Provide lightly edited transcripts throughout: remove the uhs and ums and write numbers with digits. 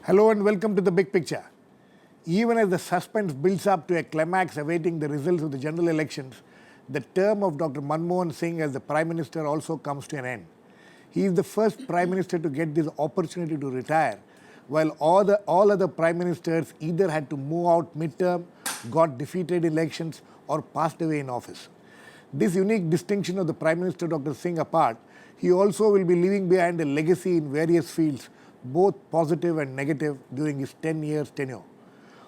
Hello and welcome to The Big Picture. Even as the suspense builds up to a climax awaiting the results of the general elections, the term of Dr. Manmohan Singh as the Prime Minister also comes to an end. He is the first Prime Minister to get this opportunity to retire, while all other Prime Ministers either had to move out mid-term, got defeated in elections, or passed away in office. This unique distinction of the Prime Minister Dr. Singh apart, he also will be leaving behind a legacy in various fields, both positive and negative, during his 10 years tenure.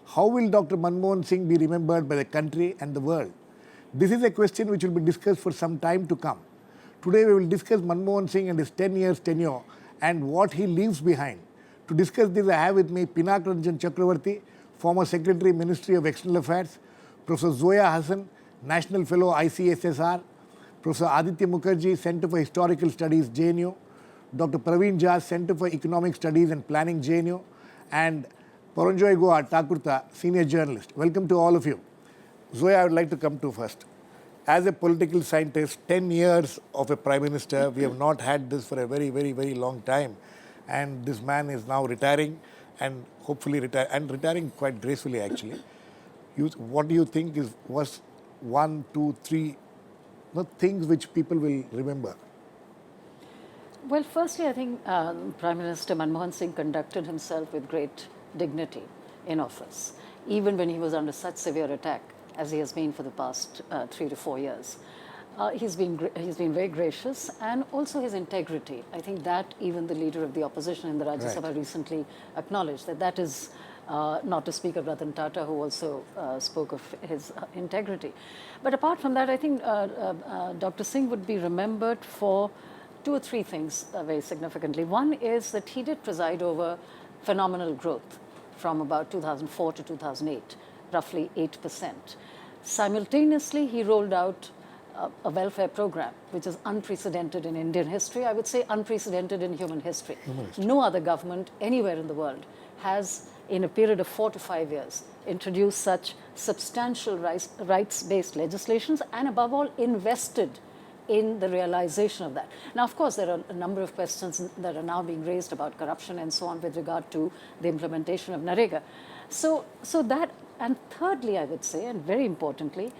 How will Dr. Manmohan Singh be remembered by the country and the world? This is a question which will be discussed for some time to come. Today we will discuss Manmohan Singh and his 10 years tenure and what he leaves behind. To discuss this, I have with me Pinak Ranjan Chakravarthy, former Secretary, Ministry of External Affairs, Prof. Zoya Hasan, National Fellow, ICSSR, Prof. Aditya Mukherjee, Center for Historical Studies, JNU, Dr. Praveen, Center for Economic Studies and Planning, JNU, and Paranjoy, Guha, Thakurta, Senior Journalist. Welcome to all of you. Zoya, I would like to come to first. As a political scientist, 10 years of a Prime Minister, we have not had this for a very, very, very long time. And this man is now retiring and hopefully retiring quite gracefully actually. What do you think was one, two, three things which people will remember? Well, firstly, I think Prime Minister Manmohan Singh conducted himself with great dignity in office, even when he was under such severe attack as he has been for the past 3 to 4 years. He's been very gracious, and also his integrity. I think that even the leader of the opposition in the Rajya Sabha recently acknowledged that is not to speak of Ratan Tata, who also spoke of his integrity. But apart from that, I think Dr. Singh would be remembered for 2 or 3 things very significantly. One is that he did preside over phenomenal growth from about 2004 to 2008, roughly 8%. Simultaneously, he rolled out a welfare program, which is unprecedented in Indian history. I would say unprecedented in human history. No other government anywhere in the world has, in a period of 4 to 5 years, introduced such substantial rights-based legislations and, above all, invested in the realization of that. Now, of course, there are a number of questions that are now being raised about corruption and so on with regard to the implementation of Narega. So that, and thirdly, I would say, and very importantly,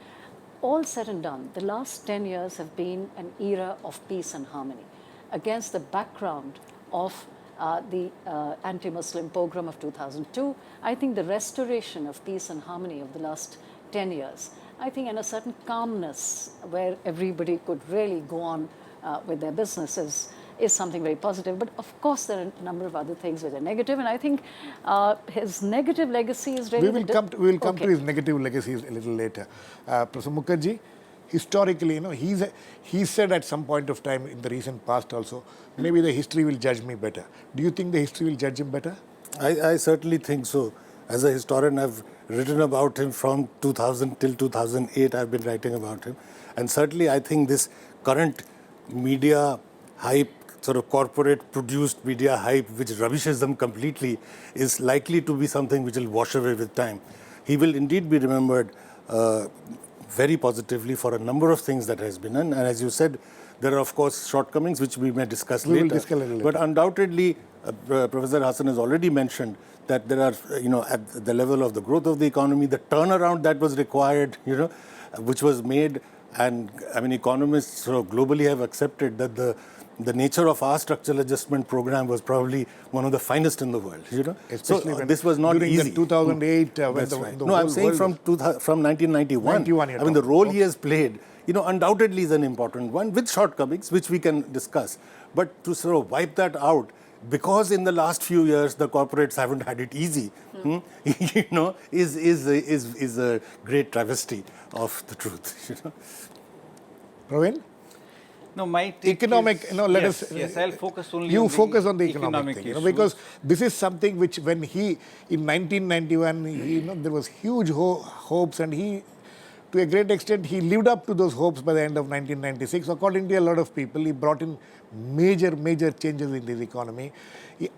all said and done, the last 10 years have been an era of peace and harmony against the background of the anti-Muslim pogrom of 2002. I think the restoration of peace and harmony of the last 10 years, I think, in a certain calmness where everybody could really go on with their businesses is something very positive. But of course, there are a number of other things which are negative, and I think his negative legacy is really... We will come to his negative legacies a little later. Professor Mukherjee, historically, he said at some point of time in the recent past also, maybe the history will judge me better. Do you think the history will judge him better? I certainly think so. As a historian, I've written about him from 2000 till 2008. I've been writing about him. And certainly, I think this current media hype, sort of corporate-produced media hype, which rubbishes them completely, is likely to be something which will wash away with time. He will indeed be remembered very positively for a number of things that has been done. And as you said, there are, of course, shortcomings which we may discuss later. Will discuss a little later. But undoubtedly, Professor Hasan has already mentioned that there are, at the level of the growth of the economy, the turnaround that was required, which was made. And I mean, economists sort of globally have accepted that the nature of our structural adjustment program was probably one of the finest in the world. Especially so this was not during easy. The 2008, That's when right. the No, I'm saying from 1991. I mean, the role he has played, undoubtedly is an important one with shortcomings, which we can discuss. But to sort of wipe that out, because in the last few years the corporates haven't had it easy, is a great travesty of the truth. Praveen? No, my take economic, is, let yes, us... Yes, I'll focus only you on focus on the economic thing, because this is something which when he, in 1991, there was huge hopes, and he, to a great extent, he lived up to those hopes by the end of 1996. According to a lot of people, he brought in major changes in his economy.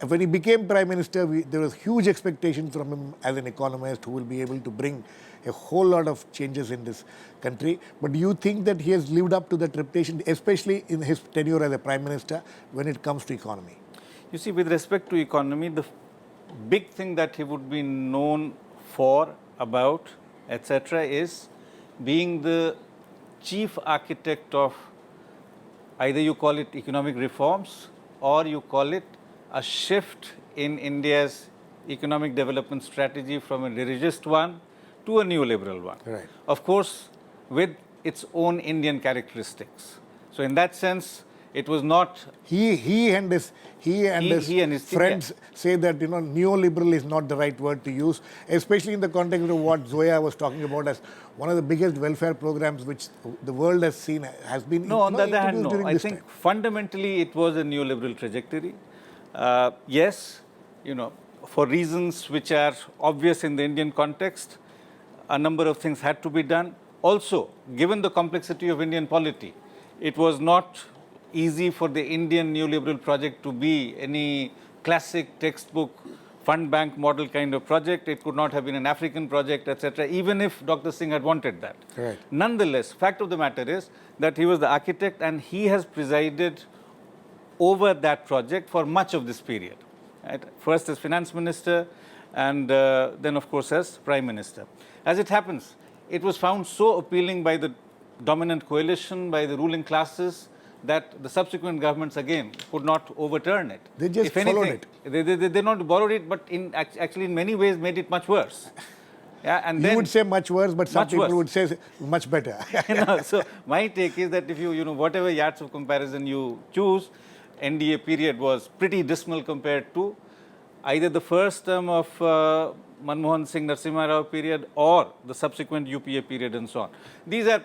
When he became Prime Minister, there was huge expectations from him as an economist who will be able to bring a whole lot of changes in this country. But do you think that he has lived up to that reputation, especially in his tenure as a Prime Minister, when it comes to economy? You see, with respect to economy, the big thing that he would be known for, about, etc., is being the chief architect of, either you call it economic reforms or you call it a shift in India's economic development strategy from a dirigist one to a neoliberal one. Right. Of course, with its own Indian characteristics. So in that sense, it was not. He and his friends yeah. say that neoliberal is not the right word to use, especially in the context of what Zoya was talking about as one of the biggest welfare programs which the world has seen has been. No, on the other hand, introduced no. during I this think time. fundamentally it was a neoliberal trajectory. Yes, for reasons which are obvious in the Indian context, a number of things had to be done. Also, given the complexity of Indian polity, it was not easy for the Indian neoliberal project to be any classic textbook fund bank model kind of project. It could not have been an African project, etc., even if Dr. Singh had wanted that. Right. Nonetheless, fact of the matter is that he was the architect and he has presided over that project for much of this period. Right? First as finance minister and then, of course, as prime minister. As it happens, it was found so appealing by the dominant coalition, by the ruling classes, that the subsequent governments again could not overturn it. They just if anything, followed it. They not borrowed it, but actually in many ways made it much worse. Yeah, and You would say much worse, but some people would say much better. So my take is that if you whatever yards of comparison you choose, NDA period was pretty dismal compared to either the first term of Manmohan Singh Narasimha Rao period or the subsequent UPA period and so on. These are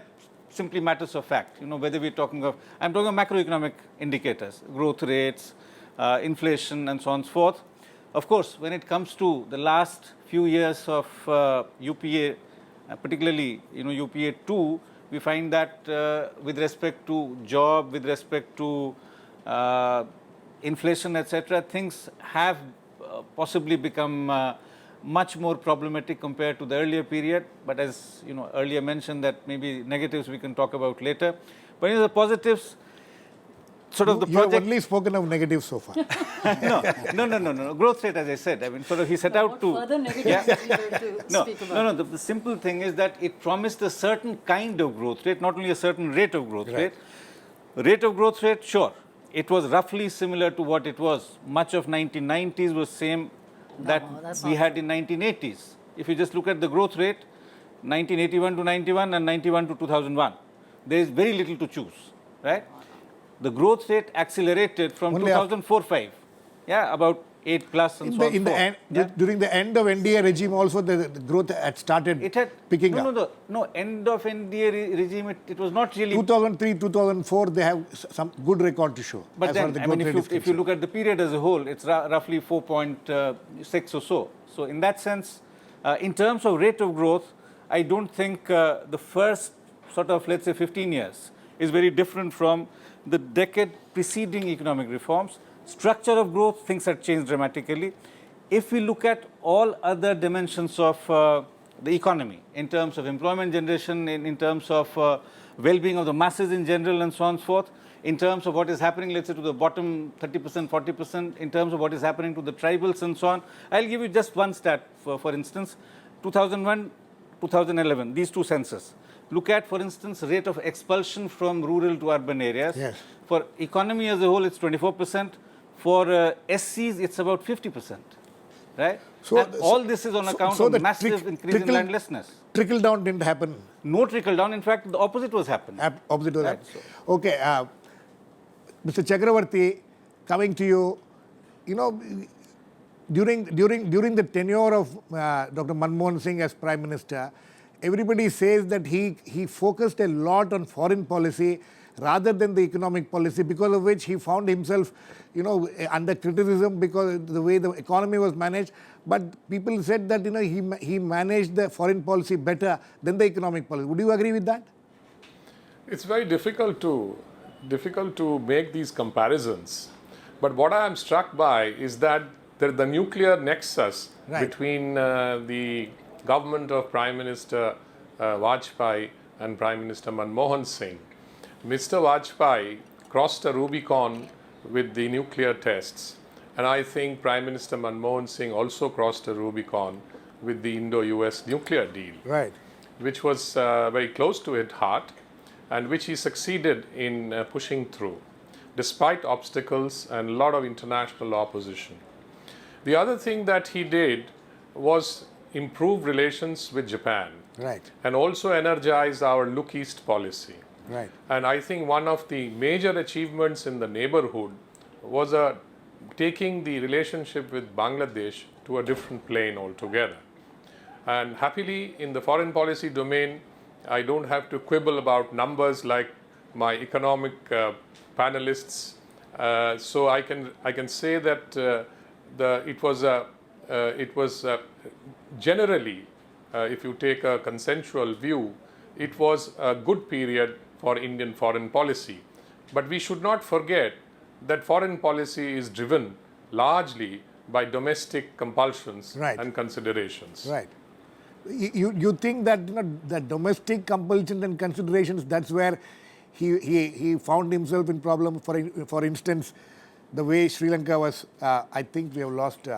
simply matters of fact. Whether we're talking of, I'm talking of macroeconomic indicators, growth rates, inflation, and so on and so forth. Of course, when it comes to the last few years of UPA, particularly UPA 2, we find that with respect to job, with respect to inflation, etc., things have possibly become much more problematic compared to the earlier period. But as earlier mentioned, that maybe negatives we can talk about later. But the positives, sort of the You have project. only spoken of negatives so far. No. Growth rate, as I said, I mean, sort of he set out to. Further negatives are you going to speak about? The simple thing is that it promised a certain kind of growth rate, not only a certain rate of growth rate. Rate of growth rate, sure. It was roughly similar to what it was. Much of 1990s was same that we had in 1980s. If you just look at the growth rate, 1981 to 91 and 91 to 2001, there is very little to choose, right? The growth rate accelerated from 2004-5, about 8 plus and so on. During the end of NDA regime also, the growth had started picking up. No, end of NDA regime, it was not really. 2003, 2004, they have some good record to show. But then, if you look at the period as a whole, it's roughly 4.6 or so. So in that sense, in terms of rate of growth, I don't think the first sort of, let's say, 15 years is very different from the decade preceding economic reforms. Structure of growth, things have changed dramatically. If we look at all other dimensions of the economy, in terms of employment generation, in terms of well-being of the masses in general and so on and so forth, in terms of what is happening, let's say, to the bottom 30%, 40%, in terms of what is happening to the tribals and so on. I'll give you just one stat, for instance, 2001, 2011, these two census. Look at, for instance, rate of expulsion from rural to urban areas. Yes. For economy as a whole, it's 24%. For SCs, it's about 50%, right? And all this is on account of massive increase in landlessness. Trickle down didn't happen. No trickle down. In fact, the opposite was happening. Opposite was Right, happening. Okay, Mr. Chakravarthy, coming to you, during the tenure of Dr. Manmohan Singh as Prime Minister, everybody says that he focused a lot on foreign policy rather than the economic policy, because of which he found himself, under criticism because the way the economy was managed. But people said that, he managed the foreign policy better than the economic policy. Would you agree with that? It's very difficult to make these comparisons. But what I am struck by is that the nuclear nexus between the government of Prime Minister Vajpayee and Prime Minister Manmohan Singh. Mr. Vajpayee crossed a Rubicon with the nuclear tests, And I think Prime Minister Manmohan Singh also crossed a Rubicon with the Indo-US nuclear deal, Right. which was very close to his heart and which he succeeded in pushing through, despite obstacles and a lot of international opposition. The other thing that he did was improve relations with Japan Right. and also energize our Look East policy. Right. And I think one of the major achievements in the neighborhood was taking the relationship with Bangladesh to a different plane altogether. And happily, in the foreign policy domain, I don't have to quibble about numbers like my economic panelists. So I can say that it was generally, if you take a consensual view, it was a good period for Indian foreign policy. But we should not forget that foreign policy is driven largely by domestic compulsions Right. and considerations. Right. You think that the domestic compulsions and considerations, that's where he found himself in problem. For instance, the way Sri Lanka was, I think we have lost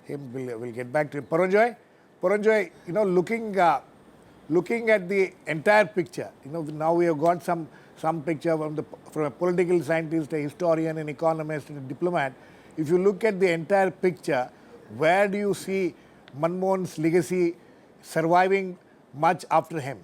him. We'll get back to him. Paranjoy, looking at the entire picture, now we have got some picture from a political scientist, a historian, an economist, and a diplomat. If you look at the entire picture, where do you see Manmohan's legacy surviving much after him?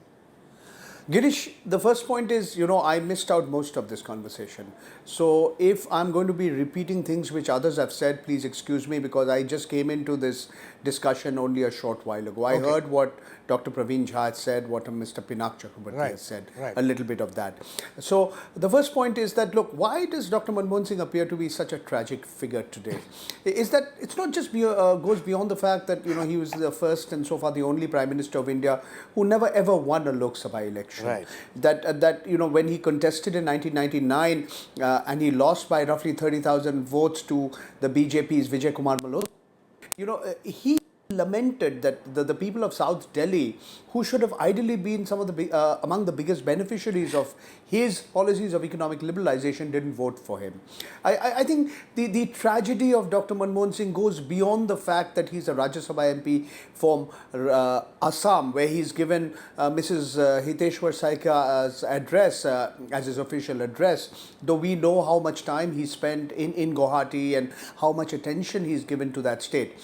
Girish, the first point is, I missed out most of this conversation. So if I'm going to be repeating things which others have said, please excuse me, because I just came into this discussion only a short while ago. I heard what Dr. Praveen had said, what Mr. Pinak Chakravarthy has said, a little bit of that. So the first point is that, look, why does Dr. Manmohan Singh appear to be such a tragic figure today? Is that it's not just goes beyond the fact that, he was the first and so far the only Prime Minister of India who never ever won a Lok Sabha election. Right. That when he contested in 1999 and he lost by roughly 30,000 votes to the BJP's Vijay Kumar Malhotra, he lamented that the people of South Delhi, who should have ideally been some of the among the biggest beneficiaries of his policies of economic liberalization, didn't vote for him. I think the tragedy of Dr. Manmohan Singh goes beyond the fact that he's a Rajya Sabha MP from Assam, where he's given Mrs. Hiteshwar Saika's address as his official address, though we know how much time he spent in Guwahati and how much attention he's given to that state.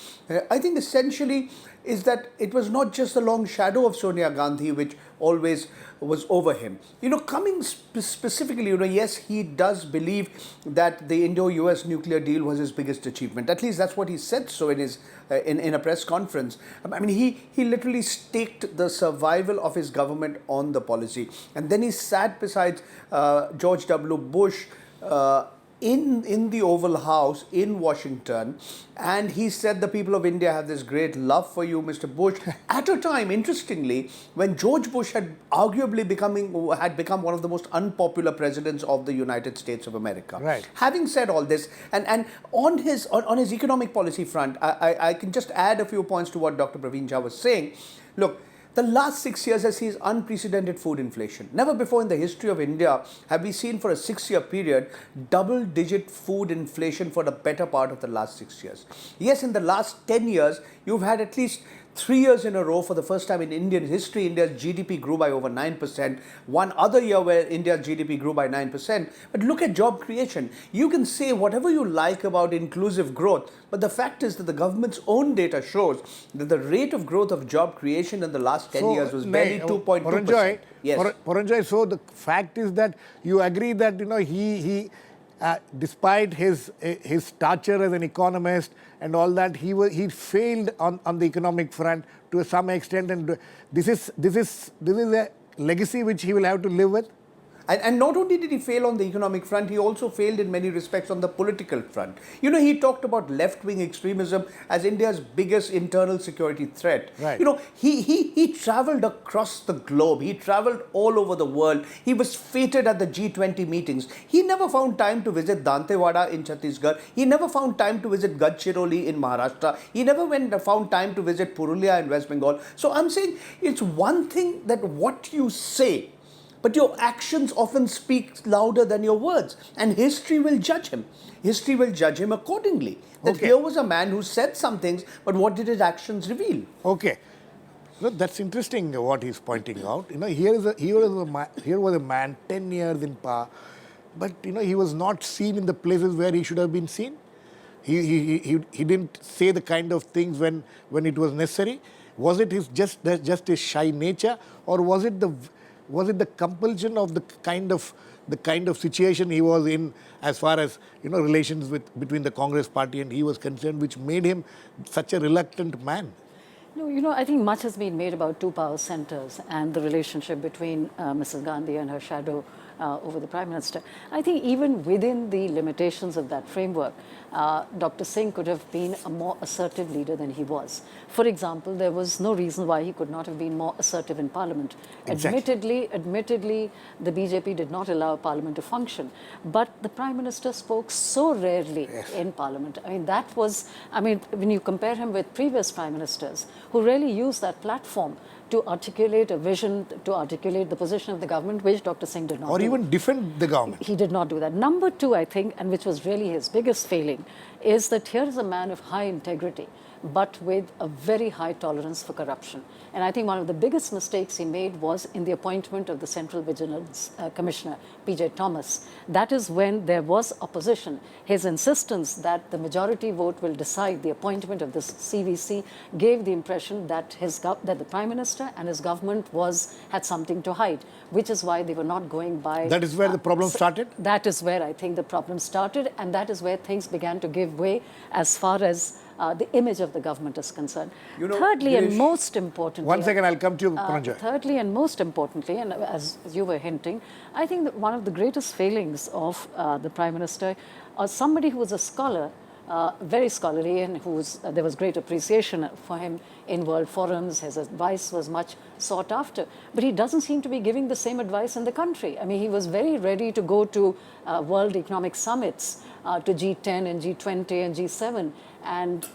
I think essentially is that it was not just the long shadow of Sonia Gandhi which always was over him. Coming specifically, yes, he does believe that the Indo-US nuclear deal was his biggest achievement. At least that's what he said so in his in a press conference. I mean, he literally staked the survival of his government on the policy. And then he sat beside George W. Bush in the Oval House in Washington, and he said the people of India have this great love for you, Mr. Bush, at a time, interestingly, when George Bush had arguably become one of the most unpopular presidents of the United States of America. Right. Having said all this, and on his economic policy front, I can just add a few points to what Dr. Praveen Jha was saying. Look, the last 6 years has seen unprecedented food inflation. Never before in the history of India have we seen for a 6-year period double-digit food inflation for the better part of the last 6 years. Yes, in the last 10 years, you've had at least 3 years in a row for the first time in Indian history, India's GDP grew by over 9%. One other year where India's GDP grew by 9%. But look at job creation. You can say whatever you like about inclusive growth, but the fact is that the government's own data shows that the rate of growth of job creation in the last 10 years was barely 2.2%. Yes. Paranjoy, so the fact is that you agree that he despite his stature as an economist and all that, he failed on the economic front to some extent, and this is a legacy which he will have to live with. And not only did he fail on the economic front, he also failed in many respects on the political front. He talked about left-wing extremism as India's biggest internal security threat. Right. He traveled across the globe. He traveled all over the world. He was feted at the G20 meetings. He never found time to visit Dantewada in Chhattisgarh. He never found time to visit Gadchiroli in Maharashtra. He never found time to visit Purulia in West Bengal. So I'm saying it's one thing that what you say, But your actions often speak louder than your words, and history will judge him. History will judge him accordingly. That Okay. here was a man who said some things, but what did his actions reveal? Okay. No, that's interesting what he's pointing out. Here was a man 10 years in power, but he was not seen in the places where he should have been seen. He didn't say the kind of things when it was necessary. Was it just his shy nature, or was it the compulsion of the kind of situation he was in, as far as relations between the Congress party and he was concerned, which made him such a reluctant man? No, I think much has been made about two power centers and the relationship between Mrs. Gandhi and her shadow over the Prime Minister. I think even within the limitations of that framework, Dr. Singh could have been a more assertive leader than he was. For example, there was no reason why he could not have been more assertive in Parliament. Exactly. Admittedly, the BJP did not allow Parliament to function, but the Prime Minister spoke so rarely in Parliament. When you compare him with previous Prime Ministers who really used that platform to articulate a vision, to articulate the position of the government, which Dr. Singh did not Or do. even defend the government. He did not do that. Number two, I think, and which was really his biggest failing, is that here is a man of high integrity, but with a very high tolerance for corruption. And I think one of the biggest mistakes he made was in the appointment of the Central Vigilance Commissioner, P.J. Thomas. That is when there was opposition. His insistence that the majority vote will decide the appointment of this CVC gave the impression that that the Prime Minister and his government had something to hide, which is why they were not going by... That is where the problem started? That is where I think the problem started, and that is where things began to give way as far as the image of the government is concerned. Thirdly, and most importantly... One second, I'll come to you, Paranjoy. Thirdly, and most importantly, and as you were hinting, I think that one of the greatest failings of the Prime Minister, somebody who was a scholar, very scholarly, and there was great appreciation for him in world forums. His advice was much sought after. But he doesn't seem to be giving the same advice in the country. I mean, he was very ready to go to World Economic Summits, to G10 and G20 and G7, and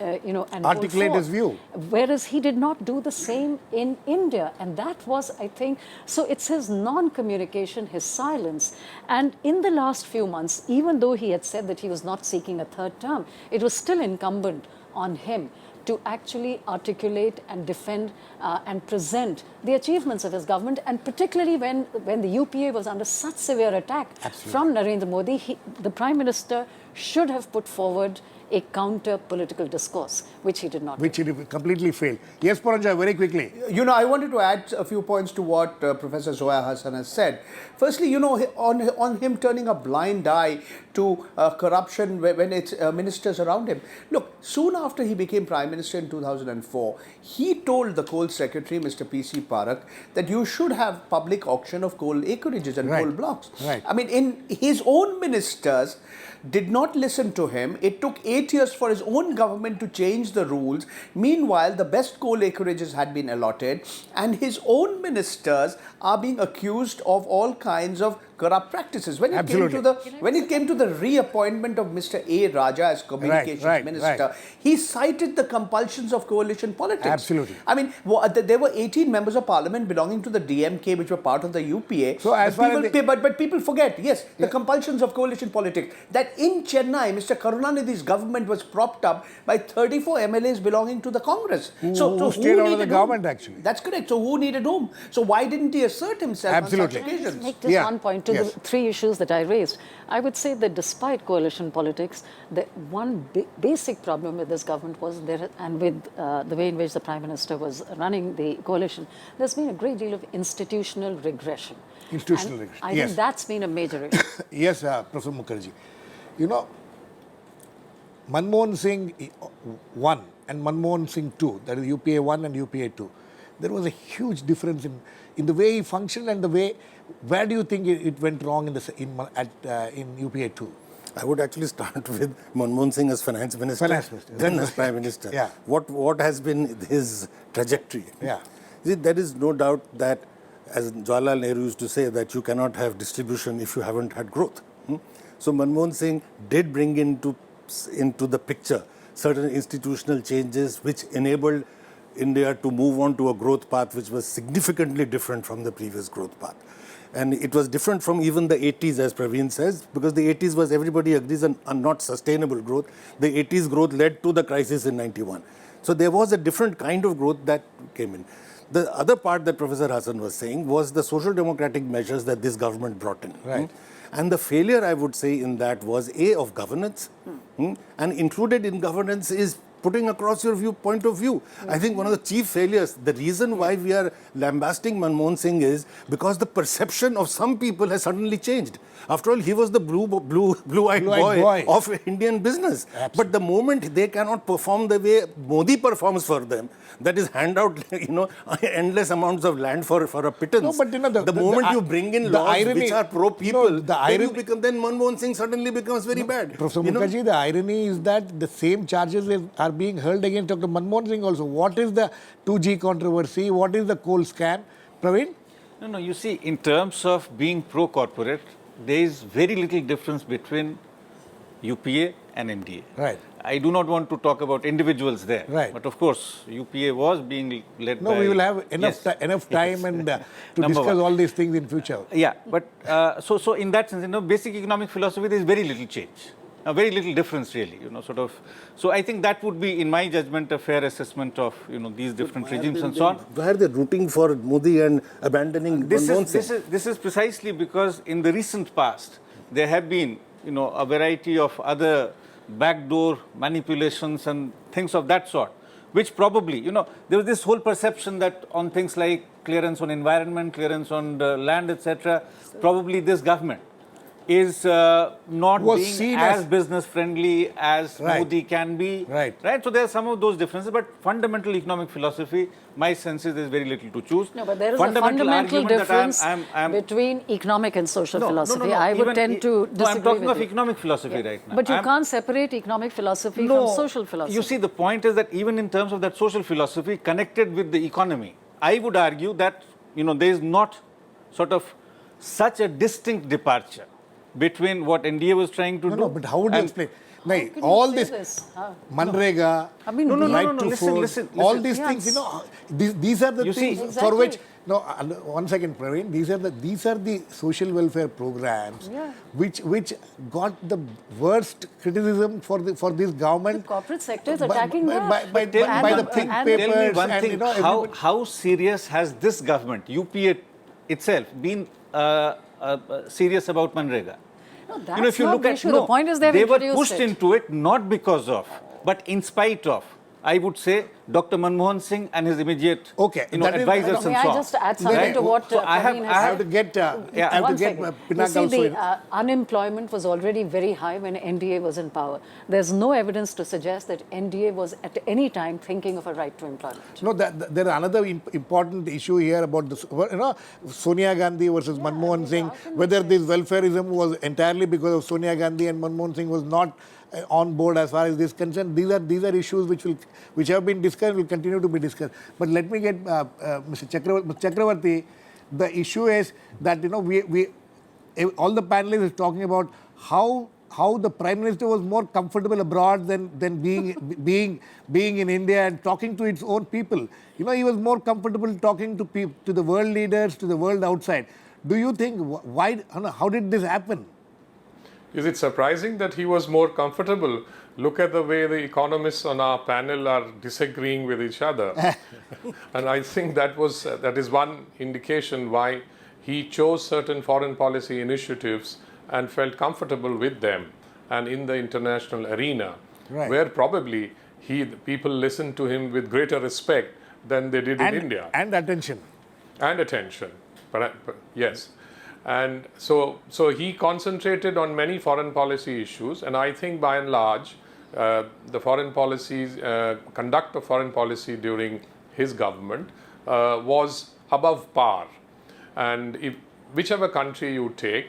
articulate his view. Whereas he did not do the same in India, and that was, I think, so it's his non-communication, his silence. And in the last few months, even though he had said that he was not seeking a third term, it was still incumbent on him to actually articulate and defend and present the achievements of his government, and particularly when the UPA was under such severe attack from Narendra Modi, the Prime Minister should have put forward a counter political discourse, which he did not Which he completely failed. Yes, Paranjoy, very quickly. I wanted to add a few points to what Professor Zoya Hasan has said. Firstly, on him turning a blind eye to corruption when it's ministers around him. Look, soon after he became Prime Minister in 2004, he told the Coal Secretary, Mr. P.C. Parak, that you should have public auction of coal acreages and coal blocks. Right. I mean, in his own ministers did not listen to him. It took 8 years for his own government to change the rules. Meanwhile, the best coal acreages had been allotted, and his own ministers are being accused of all kinds of corrupt practices. When it came to the reappointment of Mr. A. Raja as Communications Minister, he cited the compulsions of coalition politics. Absolutely. I mean, there were 18 members of parliament belonging to the DMK, which were part of the UPA. So as but people forget, the compulsions of coalition politics. That in Chennai, Mr. Karunanidhi's government was propped up by 34 MLAs belonging to the Congress. Who stayed out of the government, whom? actually. That's correct. So who needed whom? So why didn't he assert himself on such occasions? Can I just make this one point to the three issues that I raised? I would say that despite coalition politics, the one basic problem with this government was and with the way in which the Prime Minister was running the coalition, there's been a great deal of institutional regression. I think that's been a major issue. Yes, Professor Mukherjee. Manmohan Singh 1 and Manmohan Singh 2, that is UPA 1 and UPA 2, there was a huge difference in the way he functioned and the way. Where do you think it went wrong in UPA 2? I would actually start with Manmohan Singh as Finance Minister, then as Prime Minister. Yeah. What has been his trajectory? Yeah. See, there is no doubt that, as Jawaharlal Nehru used to say, that you cannot have distribution if you haven't had growth. So Manmohan Singh did bring into the picture certain institutional changes which enabled India to move on to a growth path which was significantly different from the previous growth path. And it was different from even the 80s, as Praveen says, because the 80s was, everybody agrees, on not sustainable growth. The 80s growth led to the crisis in 91. So there was a different kind of growth that came in. The other part that Professor Hasan was saying was the social democratic measures that this government brought in. Right. And the failure, I would say, in that was of governance. And included in governance is putting across your point of view. I think one of the chief failures, the reason why we are lambasting Manmohan Singh is because the perception of some people has suddenly changed. After all, he was the blue-eyed boy of Indian business. Absolutely. But the moment they cannot perform the way Modi performs for them, that is hand out, endless amounts of land for a pittance. No, but the moment you bring in laws which are pro-people, then Manmohan Singh suddenly becomes very bad. Professor Mukherjee, the irony is that the same charges are being hurled against Dr. Manmohan Singh also. What is the 2G controversy? What is the coal scam? Praveen? No, you see, in terms of being pro-corporate, there is very little difference between UPA and NDA. Right. I do not want to talk about individuals there. Right. But of course, UPA was being led by... No, we will have enough time and to discuss all these things in future. Yeah, but so in that sense, basic economic philosophy, there is very little change. Very little difference really, So I think that would be, in my judgment, a fair assessment of, these different regimes and so on. Why are they rooting for Modi and abandoning Manmohan Singh? This is precisely because in the recent past, there have been, a variety of other backdoor manipulations and things of that sort, which probably, there was this whole perception that on things like clearance on environment, clearance on the land, etc., probably this government is not being as business friendly as Modi can be. Right. So there are some of those differences, but fundamental economic philosophy, my sense is there's very little to choose. No, but there is a fundamental difference between economic and social philosophy. I would tend to disagree. No, I'm talking of economic philosophy right now. But you can't separate economic philosophy from social philosophy. You see, the point is that even in terms of that social philosophy connected with the economy, I would argue that, there is not sort of such a distinct departure between what NDA was trying to do. No, but how would you explain? All this, Manrega, right to listen, all these things, these are the things for which. No, one second, Praveen. These are the social welfare programs which got the worst criticism for this government. The corporate sector is attacking by the pink papers. Tell me one thing. How serious has this government, UPA itself, been serious about Manrega? No, that's if you look at the point is they were pushed into it not because of, but in spite of, I would say, Dr. Manmohan Singh and his immediate advisors and so on. May I just add something to what I have to get Pinak also. The unemployment was already very high when NDA was in power. There's no evidence to suggest that NDA was at any time thinking of a right to employment. No, there are another important issue here about this, Sonia Gandhi versus Manmohan Singh, whether this welfareism was entirely because of Sonia Gandhi and Manmohan Singh was not on board as far as this is concerned. These are issues which have been discussed, will continue to be discussed. But let me get Mr. Chakravarthy. The issue is that we all the panelists is talking about how the Prime Minister was more comfortable abroad than being in India and talking to its own people. He was more comfortable talking to the world leaders, to the world outside. Do you think how did this happen? Is it surprising that he was more comfortable? Look at the way the economists on our panel are disagreeing with each other. And I think that is one indication why he chose certain foreign policy initiatives and felt comfortable with them and in the international arena, where probably people listened to him with greater respect than they did in India. And attention. And attention, yes. And so he concentrated on many foreign policy issues, and I think by and large, the foreign policies, conduct of foreign policy during his government was above par. And whichever country you take,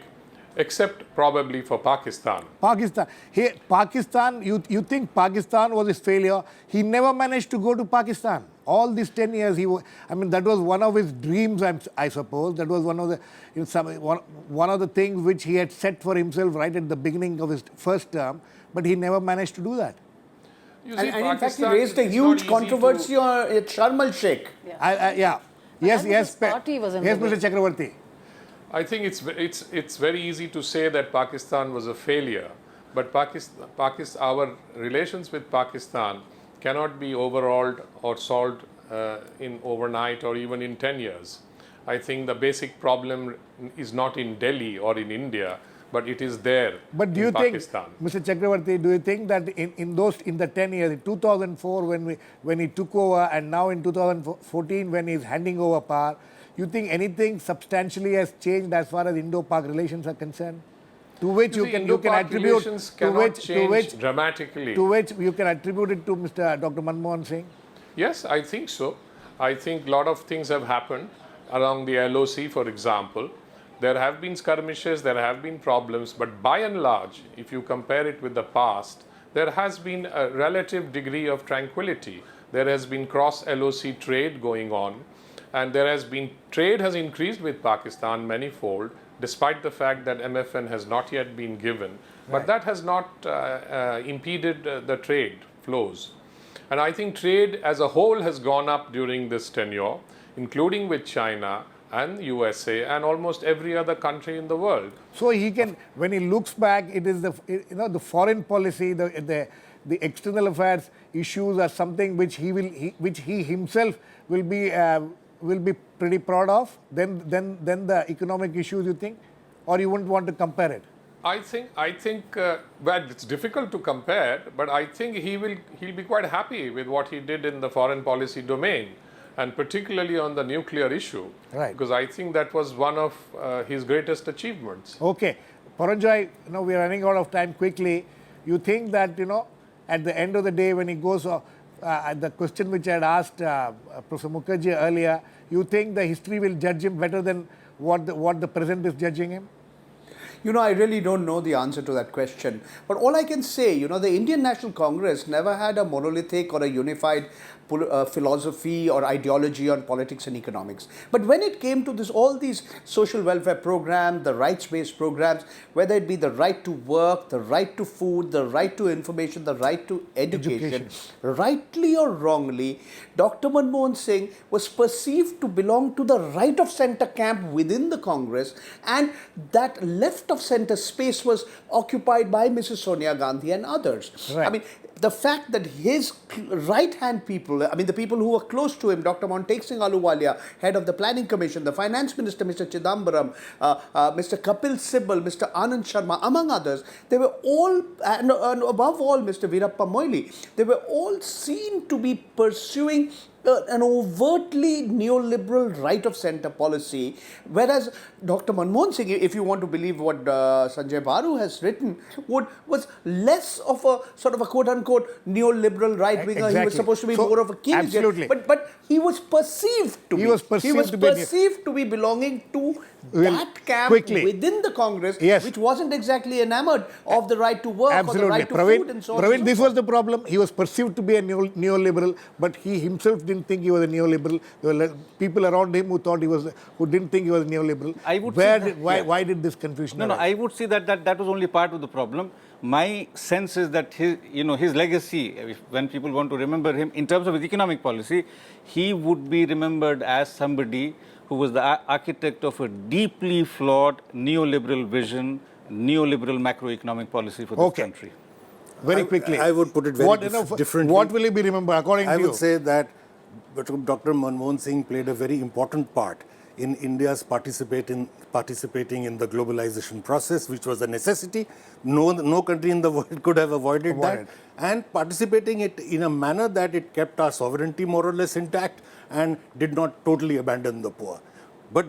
except probably for Pakistan. Pakistan, you think Pakistan was his failure? He never managed to go to Pakistan. All these 10 years, that was one of his dreams, I suppose. That was one of the things which he had set for himself right at the beginning of his first term, but he never managed to do that. And in fact, he raised a huge controversy at Sharm el-Sheikh. Yes, Mr. Chakravarthy. I think it's very easy to say that Pakistan was a failure, but our relations with Pakistan cannot be overhauled or solved in overnight or even in 10 years. I think the basic problem is not in Delhi or in India, but it is there But do you in Pakistan. think, Mr. Chakravarthy, do you think that in the 10 years, in 2004 when he took over and now in 2014 when he's handing over power, you think anything substantially has changed as far as Indo-Pak relations are concerned? To which you can Indo-Pak attribute relations cannot change dramatically. To which you can attribute it to Dr. Manmohan Singh? Yes, I think so. I think a lot of things have happened along the LOC, for example. There have been skirmishes, there have been problems, but by and large, if you compare it with the past, there has been a relative degree of tranquility. There has been cross-LOC trade going on, and trade has increased with Pakistan manifold, despite the fact that MFN has not yet been given. But that has not impeded the trade flows. And I think trade as a whole has gone up during this tenure, including with China and USA and almost every other country in the world. So he can, when he looks back, it is the foreign policy, the external affairs issues are something which he himself will be pretty proud of. Then the economic issues, you think, or you wouldn't want to compare it? I think well, it's difficult to compare, but I think he'll be quite happy with what he did in the foreign policy domain, and particularly on the nuclear issue. Right. Because I think that was one of his greatest achievements. Okay. Paranjoy, we are running out of time quickly. You think that, at the end of the day when he goes, the question which I had asked Professor Mukherjee earlier, you think the history will judge him better than what the present is judging him? I really don't know the answer to that question. But all I can say, the Indian National Congress never had a monolithic or a unified philosophy or ideology on politics and economics. But when it came to all these social welfare programs, the rights-based programs, whether it be the right to work, the right to food, the right to information, the right to education, rightly or wrongly, Dr. Manmohan Singh was perceived to belong to the right of centre camp within the Congress, and that left of centre space was occupied by Mrs. Sonia Gandhi and others. Right. I mean, the fact that his right-hand people, the people who were close to him, Dr. Montek Singh Ahluwalia, head of the Planning Commission, the Finance Minister, Mr. Chidambaram, Mr. Kapil Sibal, Mr. Anand Sharma, among others, they were all, and above all, Mr. Veerappa Moily, they were all seen to be pursuing an overtly neoliberal right-of-centre policy, whereas Dr. Manmohan Singh, if you want to believe what Sanjay Baru has written, was less of a sort of a quote-unquote neoliberal right-winger. Exactly. He was supposed to be more of a Keynesian. Absolutely. But he was perceived to be belonging to that camp within the Congress, which wasn't exactly enamored of the right to work or the right to food and so on. Praveen, this was the problem. He was perceived to be a neoliberal, but he himself didn't think he was a neoliberal. There were people around him who didn't think he was a neoliberal. Why did this confusion arise? No, I would say that was only part of the problem. My sense is that his legacy, when people want to remember him in terms of his economic policy, he would be remembered as somebody who was the architect of a deeply flawed neoliberal vision, neoliberal macroeconomic policy for this country. Very quickly. I would put it very differently. What will he be remembered according to you? I would say that Dr. Manmohan Singh played a very important part in India's participating in the globalization process, which was a necessity. No country in the world could have avoided that. And participating it in a manner that it kept our sovereignty more or less intact and did not totally abandon the poor. But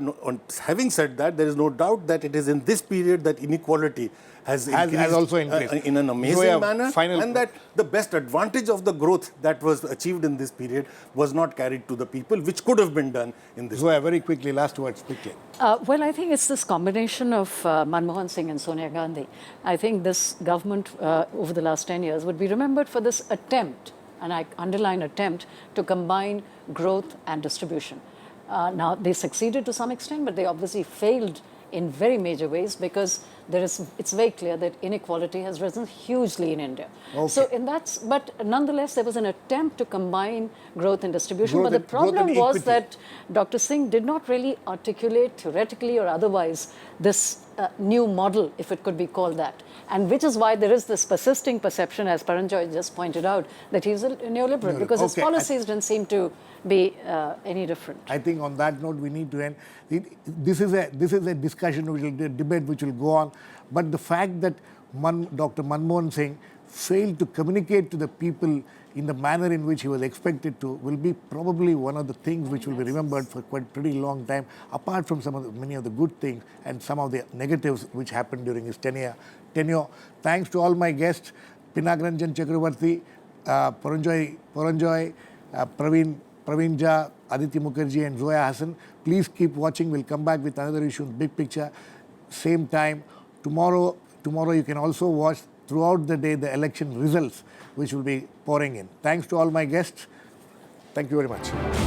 having said that, there is no doubt that it is in this period that inequality has also increased in an amazing manner, and that the best advantage of the growth that was achieved in this period was not carried to the people, which could have been done in this. Zoya, very quickly, last words, quickly. Well, I think it's this combination of Manmohan Singh and Sonia Gandhi. I think this government over the last 10 years would be remembered for this attempt, and I underline attempt, to combine growth and distribution. Now, they succeeded to some extent, but they obviously failed in very major ways, because it's very clear that inequality has risen hugely in India. Okay. So but nonetheless, there was an attempt to combine growth and distribution. Growth But the and- growth and problem was equity. that Dr. Singh did not really articulate theoretically or otherwise this new model, if it could be called that. And which is why there is this persisting perception, as Paranjoy just pointed out, that he's a neoliberal, because his Okay, policies didn't seem to be any different. I think on that note we need to end. This is a discussion, which will, a debate which will go on. But the fact that Dr. Manmohan Singh failed to communicate to the people in the manner in which he was expected to will be probably one of the things which will be remembered for quite pretty long time, apart from many of the good things and some of the negatives which happened during his tenure. Thanks to all my guests, Pinak, Ranjan, Chakravarthy, Paranjoy, Praveen, Aditya, Mukherjee and Zoya, Hasan. Please keep watching. We'll come back with another issue, big picture, same time. Tomorrow you can also watch throughout the day the election results, which will be pouring in. Thanks to all my guests. Thank you very much.